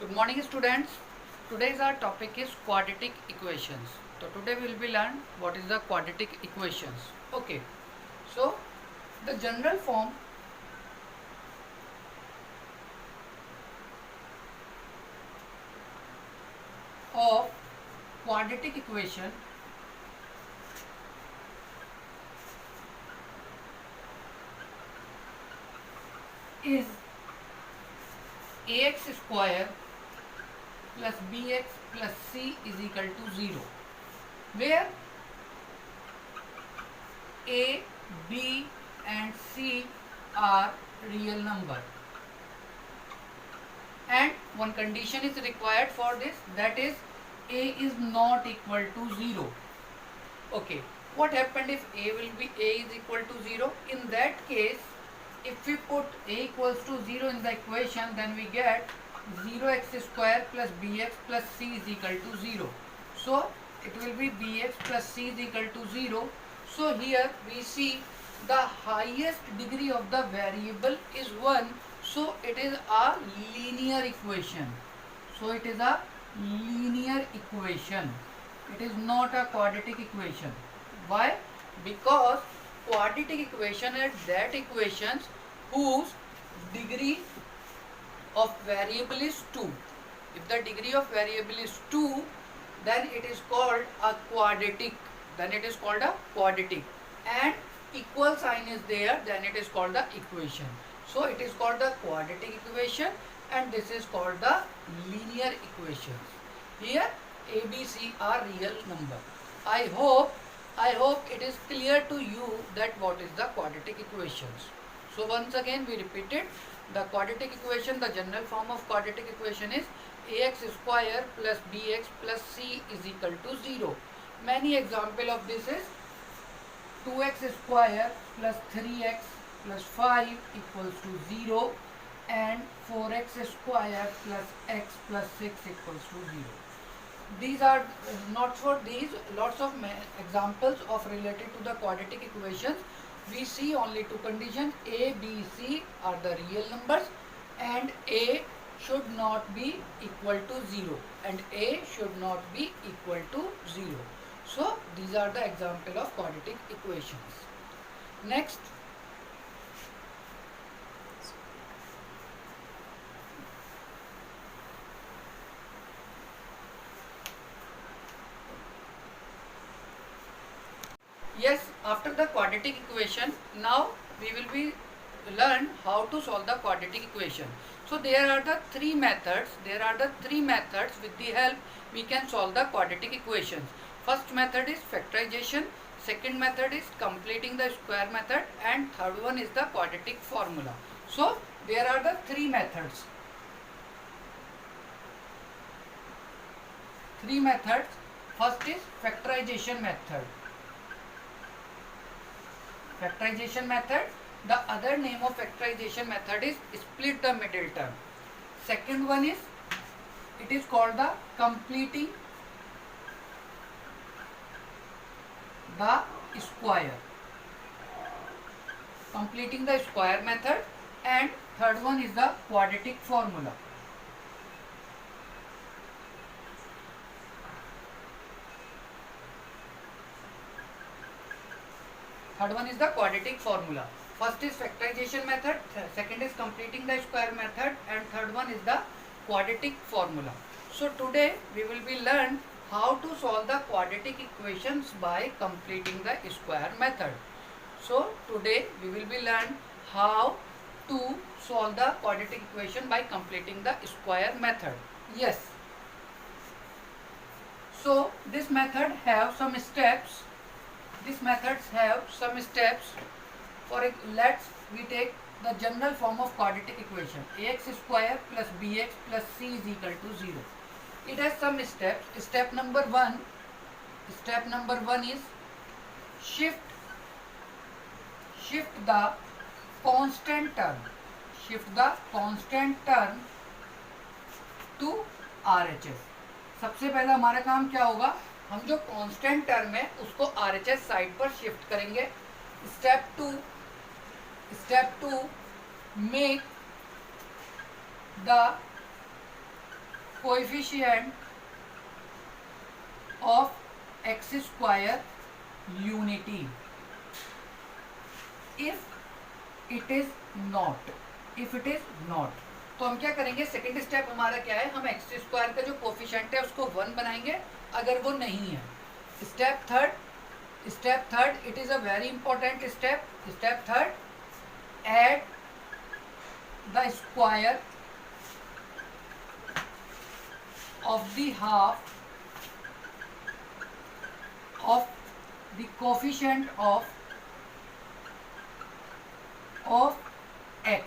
Good morning students. Today's our topic is quadratic equations. So today we will be learn what is the quadratic equations. Okay. So the general form of quadratic equation is ax square plus bx plus c is equal to 0, where a, b and c are real number, and one condition is required for this, that is a is not equal to 0. Okay, what happened if a is equal to 0? In that case, if we put a equals to 0 in the equation, then we get 0x square plus bx plus c is equal to 0. So it will be bx plus c is equal to 0. So here we see the highest degree of the variable is 1. So it is a linear equation. So it is a linear equation. It is not a quadratic equation. Why? Because quadratic equation are that equations whose degree of variable is 2. If the degree of variable is 2, then it is called a quadratic. Then it is called a quadratic. And equal sign is there, then it is called the equation. So it is called the quadratic equation, and this is called the linear equations. Here a, b, c are real number. I hope it is clear to you that what is the quadratic equations. So once again we repeated the quadratic equation. The general form of quadratic equation is ax square plus bx plus c is equal to 0. Many example of this is 2x square plus 3x plus 5 equals to 0, and 4x square plus x plus 6 equals to 0. These are not for these, lots of examples of related to the quadratic equations. We see only two conditions: a, b, c are the real numbers, and a should not be equal to 0, and a should not be equal to 0. So these are the example of quadratic equations. Next, yes, after the quadratic equation, now we will be learn how to solve the quadratic equation. So there are the three methods. With the help we can solve the quadratic equations. First method is factorization, second method is completing the square method, and third one is the quadratic formula. So there are the three methods. First is factorization method. The other name of factorization method is split the middle term. Second one is, it is called the completing the square method, and third one is the quadratic formula. First is factorization method, second is completing the square method, and third one is the quadratic formula. So today we will be learn how to solve the quadratic equations by completing the square method. So today we will be learn how to solve the quadratic equation by completing the square method. Yes. So this method have some steps. Let's we take the general form of quadratic equation. Ax square plus bx plus c is equal to 0. It has some steps. Step number one is shift the constant term to RHS. सबसे पहला हमारा काम क्या होगा, हम जो constant term है उसको RHS साइड पर शिफ्ट करेंगे. Step two make the coefficient of x square unity if it is not, तो हम क्या करेंगे, सेकेंड स्टेप हमारा क्या है, हम एक्स स्क्वायर का जो कोफिशिएंट है उसको 1 बनाएंगे अगर वो नहीं है। Step third it is a very important step third, add the square of the half of the coefficient of x.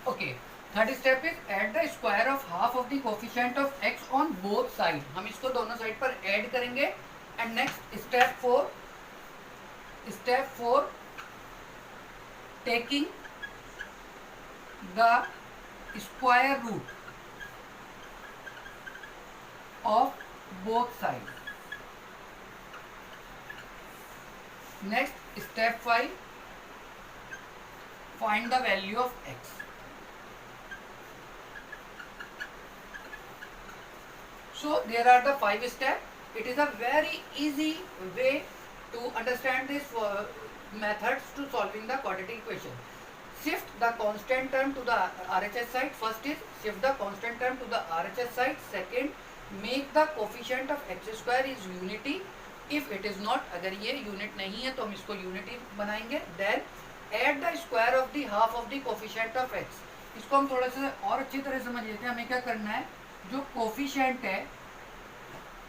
Okay, third step is add the square of half of the coefficient of x on both sides. हम इसको दोनों side पर add करेंगे। And next step four taking the square root of both sides. Next, step 5, find the value of x. So there are the 5 steps. It is a very easy way to understand this methods to solving the quadratic equation. Shift the constant term to the RHS side. First is shift the constant term to the RHS side. Second, make the coefficient of x square is unity if it is not, अगर ये unit नहीं है तो हम इसको unity बनाएंगे। Then add the square of the half of the coefficient of x. इसको हम थोड़ा सा और अच्छी तरह समझ लेते हैं। हमें क्या करना है, जो कोफिशिएंट है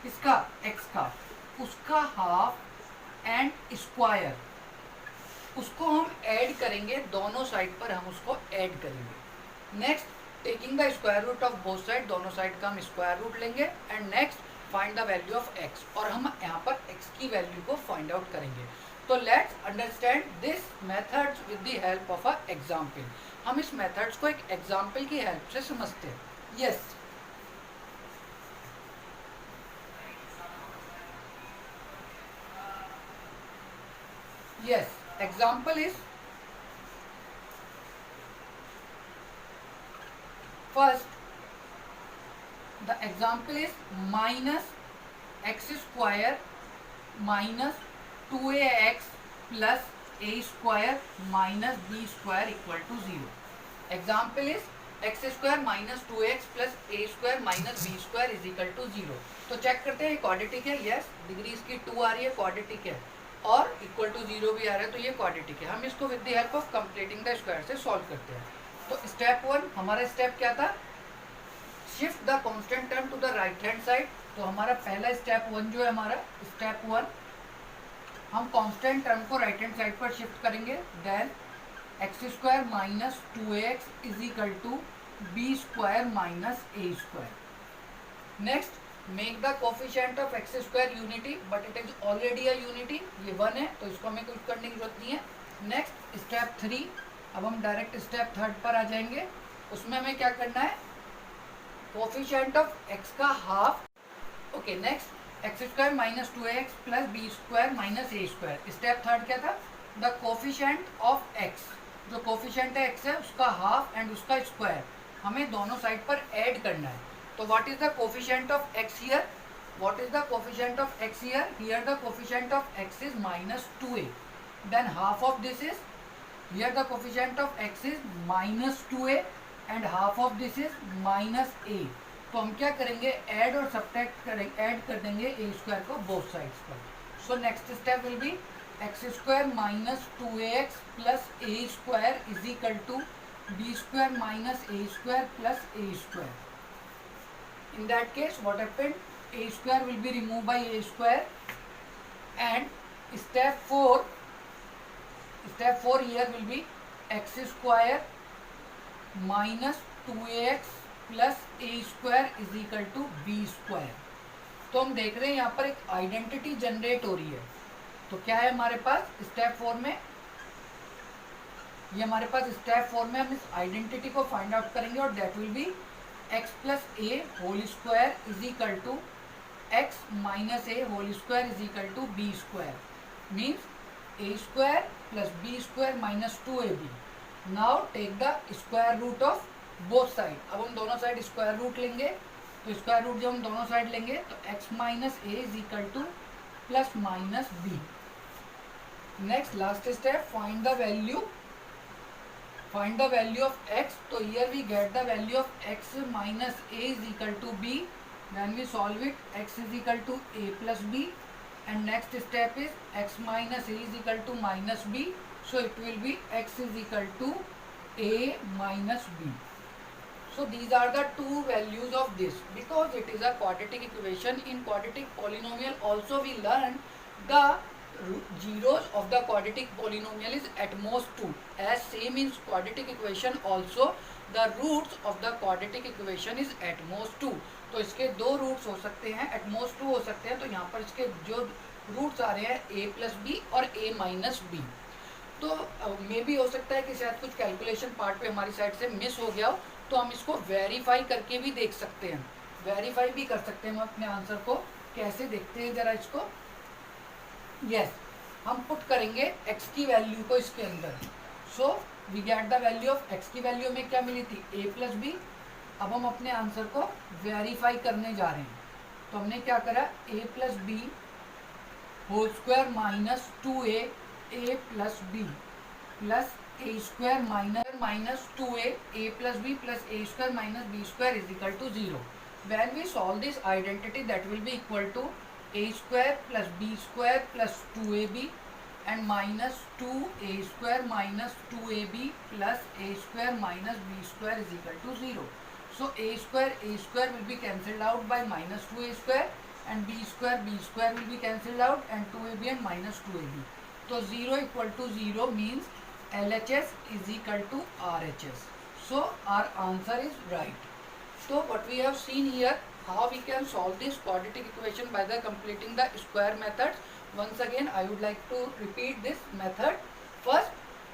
इसका एक्स का, उसका हाफ एंड स्क्वायर, उसको हम ऐड करेंगे, दोनों साइड पर हम उसको ऐड करेंगे। Next, taking the square root of both side, दोनों साइड का हम स्क्वायर रूट लेंगे। And next find the value of x, और हम यहाँ पर एक्स की वैल्यू को फाइंड आउट करेंगे। तो let's understand this methods with the help of a example. हम इस मेथड्स को एक एग्जाम्पल की हेल्प से समझते हैं। Yes, example is first, the example is minus x square minus 2ax plus a square minus b square equal to 0. Example is x square minus 2x plus a square minus b square is equal to 0. तो check करते हैं, quadratic है। Yes, degree इसकी 2 आ रही है, quadratic है, और equal to 0 भी आ रहा है, तो ये क्वाड्रेटिक है। हम इसको with the help of completing the square से सॉल्व करते हैं। तो स्टेप 1 हमारा स्टेप क्या था, shift the constant term to the right hand side. तो हमारा पहला स्टेप 1 जो है, हमारा स्टेप 1, हम कांस्टेंट टर्म को राइट हैंड साइड पर शिफ्ट करेंगे। Then x square minus 2ax is equal to b square minus a square. Next, make the coefficient of x square unity, but it is already a unity, ये 1 है, तो इसको हमें कुछ करने की जरूरत नहीं है। नेक्स्ट स्टेप 3, अब हम डायरेक्ट स्टेप 3 पर आ जाएंगे। उसमें हमें क्या करना है, कोफिशिएंट ऑफ एक्स का half. Okay, next x square minus 2ax plus b square minus a square. Step 3 क्या था, द कोफिशिएंट ऑफ एक्स, जो कोफिशिएंट है एक्स है उसका हाफ एंड उसका स्क्वायर हमें दोनों साइड पर ऐड करना है। तो what is the coefficient of x here, what is the coefficient of x here, here the coefficient of x is minus 2a, than half of this is, here the coefficient of x is minus 2a and half of this is minus a। तो हम क्या करेंगे, add और subtract करेंगे, add कर देंगे a square को both sides पर। So next step will be x square minus 2ax plus a square is equal to b square minus a square plus a square. In that case what happened, a square will be removed by a square। and step 4 here will be x square minus 2ax plus a square is equal to b square। तो हम देख रहे हैं यहाँ पर एक identity generate हो रही है। तो क्या है हमारे पास स्टेप 4 में, ये हमारे पास स्टेप 4 में हम इस आइडेंटिटी को फाइंड आउट करेंगे, और that will be x plus a whole square is equal to x minus a whole square is equal to b square. Means a square plus b square minus 2ab. Now take the square root of both side. अब हम दोनों side square root लेंगे, तो square root जब हम दोनों side लेंगे तो x minus a is equal to plus minus b. Next last step, find the value of x. So here we get the value of x minus a is equal to b. When we solve it, x is equal to a plus b, and next step is x minus a is equal to minus b. So it will be x is equal to a minus b. So these are the two values of this, because it is a quadratic equation. In quadratic polynomial also we learned the zeros of the quadratic polynomial is at most 2. As same in quadratic equation also the roots of the quadratic equation is at most 2. तो इसके दो roots हो सकते हैं, at most 2 हो सकते हैं। तो यहाँ पर इसके जो रूट्स आ रहे हैं a प्लस बी और a माइनस बी। तो मे भी हो सकता है कि शायद कुछ कैलकुलेशन पार्ट पे हमारी साइड से मिस हो गया हो, तो हम इसको वेरीफाई करके भी देख सकते हैं, वेरीफाई भी कर सकते हैं हम अपने आंसर को। कैसे देखते हैं जरा इसको। यस, हम पुट करेंगे x की वैल्यू को इसके अंदर। So we get the value of x की वैल्यू में क्या मिली थी, a प्लस बी। अब हम अपने आंसर को वेरीफाई करने जा रहे हैं। तो हमने क्या करा, a plus b whole square minus 2a a plus b plus a square minus 2a a plus b plus a square minus b square is equal to 0. When we solve this identity, that will be equal to a square plus b square plus 2ab and minus 2a square minus 2ab plus a square minus b square is equal to 0. So a square will be cancelled out by minus 2a square, and b square will be cancelled out, and 2ab and minus 2ab. So 0 equal to 0 means LHS is equal to RHS. So our answer is right. So what we have seen here, how we can solve this quadratic equation by the completing the square methods. Once again I would like to repeat this method. First,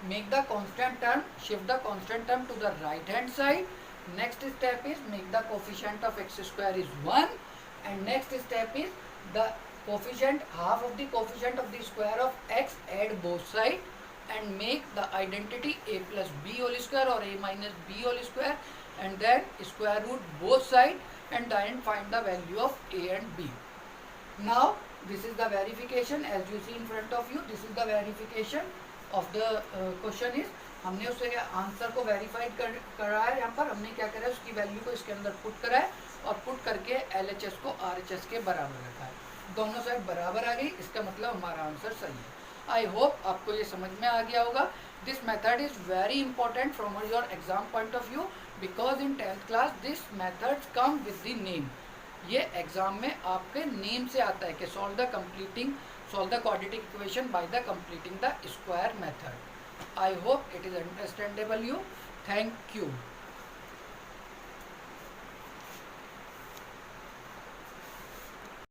make the constant term, shift the constant term to the right hand side. Next step is make the coefficient of x square is 1, and next step is the coefficient, half of the coefficient of the square of x, add both sides and make the identity a plus b whole square or a minus b whole square, and then square root both sides, and then find the value of a and b. Now this is the verification, as you see in front of you. This is the verification of the question is, हमने उसे answer को verified करा है। यहाँ पर हमने क्या करा है, उसकी वैल्यू को इसके अंदर पुट करा है और पुट करके LHS को RHS के बराबर रखा है। दोनों साइड बराबर आ गई, इसका मतलब हमारा आंसर सही है। आई होप आपको ये समझ में आ गया होगा। This method is very important from your exam point of view, because in 10th class this method come with the name. ये एग्जाम में आपके नेम से आता है कि solve the quadratic equation by the completing the square method. I hope it is understandable you. Thank you.